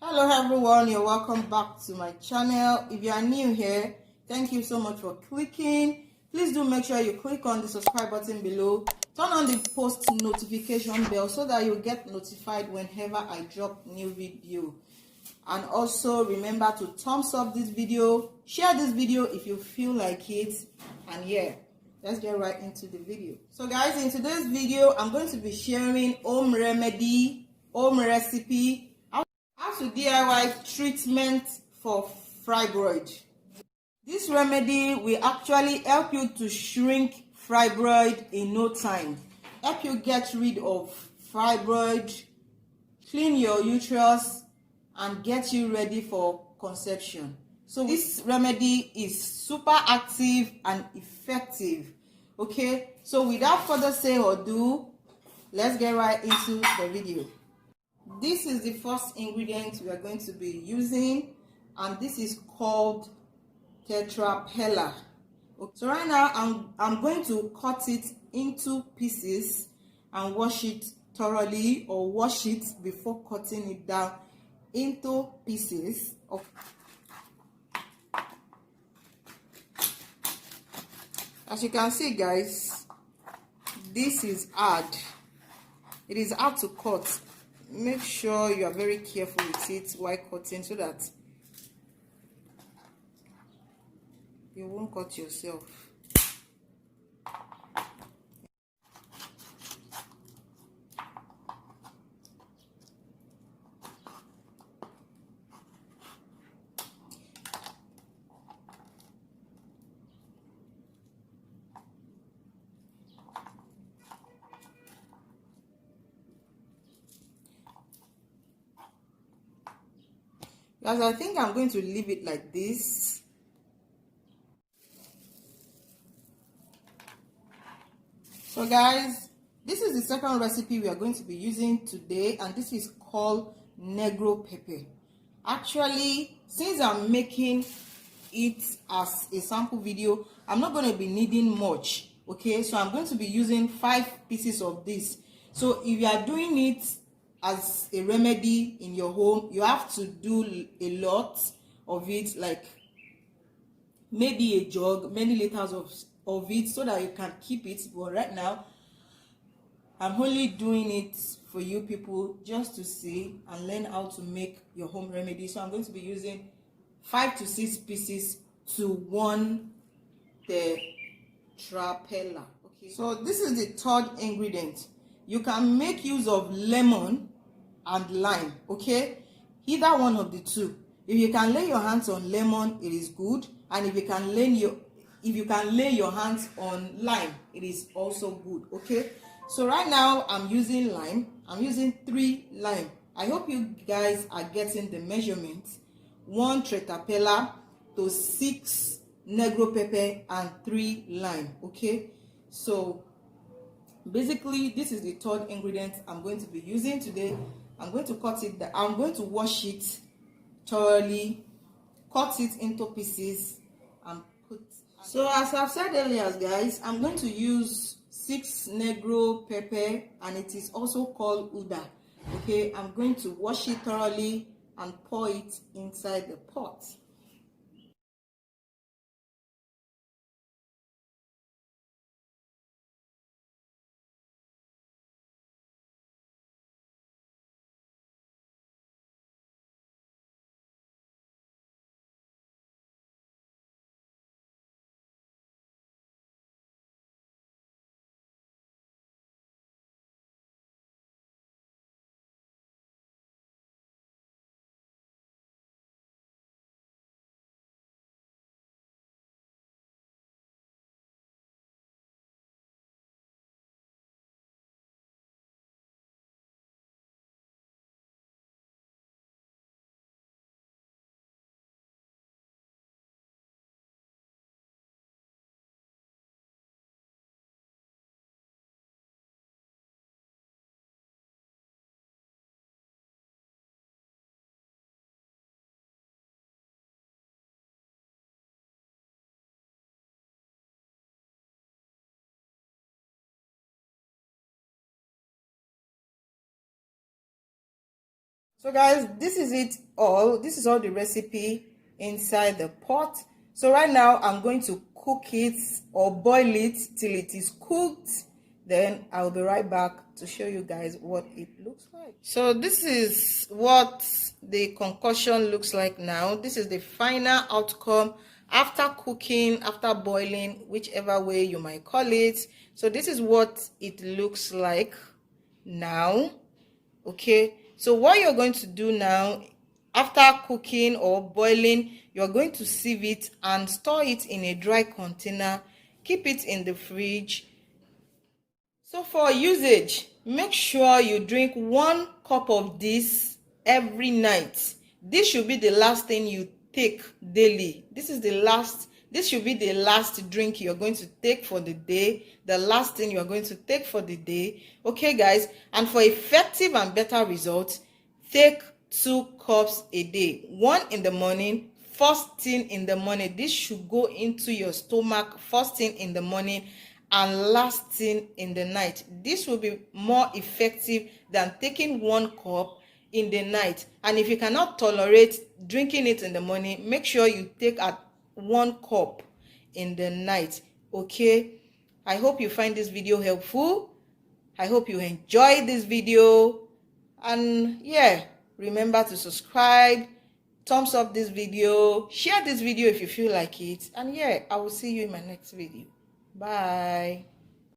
Hello everyone, you're welcome back to my channel. If you are new here, thank you so much for clicking. Please do make sure you click on the subscribe button below. Turn on the post notification bell so that you'll get notified whenever I drop new video. And also remember to thumbs up this video, share this video if you feel like it. And yeah, let's get right into the video. So guys, in today's video, I'm going to be sharing home remedy, home recipe, how to DIY treatment for fibroid. This remedy will actually help you to shrink fibroid in no time, help you get rid of fibroid, clean your uterus, and get you ready for conception. So this remedy is super active and effective. Okay, so without further say or do, let's get right into the video. This is the first ingredient we are going to be using, and this is called tetrapella. So right now I'm going to cut it into pieces and wash it thoroughly, or wash it before cutting it down into pieces. As you can see guys, this is hard. It is hard to cut. Make sure you are very careful with it while cutting so that you won't cut yourself. Guys, I think I'm going to leave it like this. So guys, this is the second recipe we are going to be using today, and this is called negro pepper. Actually, since I'm making it as a sample video, I'm not going to be needing much. Okay, so I'm going to be using 5 pieces of this. So if you are doing it as a remedy in your home, you have to do a lot of it, like maybe a jug, many liters of it, so that you can keep it. But right now I'm only doing it for you people just to see and learn how to make your home remedy. So I'm going to be using 5 to 6 pieces to 1 tetrapella. Okay, so this is the third ingredient. You can make use of lemon and lime. Okay, either one of the two. If you can lay your hands on lemon, it is good, and if you can lay your hands on lime, it is also good. Okay, so right now I'm using lime. I'm using 3 lime. I hope you guys are getting the measurement. 1 tetrapella to 6 negro pepper and 3 lime. Okay, so basically this is the third ingredient I'm going to be using today. I'm going to cut it. I'm going to wash it thoroughly, cut it into pieces, and put. So as I've said earlier, guys, I'm going to use 6 negro pepper, and it is also called uda. Okay, I'm going to wash it thoroughly and pour it inside the pot. So guys, this is it all. This is all the recipe inside the pot. So right now I'm going to cook it or boil it till it is cooked. Then I'll be right back to show you guys what it looks like. So this is what the concoction looks like now. This is the final outcome after cooking, after boiling, whichever way you might call it. So this is what it looks like now. Okay, so what you're going to do now, after cooking or boiling, you're going to sieve it and store it in a dry container. Keep it in the fridge. So for usage, make sure you drink 1 cup of this every night. This should be the last thing you take daily. This should be the last drink you're going to take for the day, the last thing you're going to take for the day. Okay guys, and for effective and better results, take 2 cups a day. 1 in the morning, first thing in the morning. This should go into your stomach first thing in the morning and last thing in the night. This will be more effective than taking 1 cup in the night. And if you cannot tolerate drinking it in the morning, make sure you take at 1 cup in the night. Okay, I hope you find this video helpful. I hope you enjoyed this video, and yeah, remember to subscribe, thumbs up this video, share this video if you feel like it, and yeah, I will see you in my next video. Bye.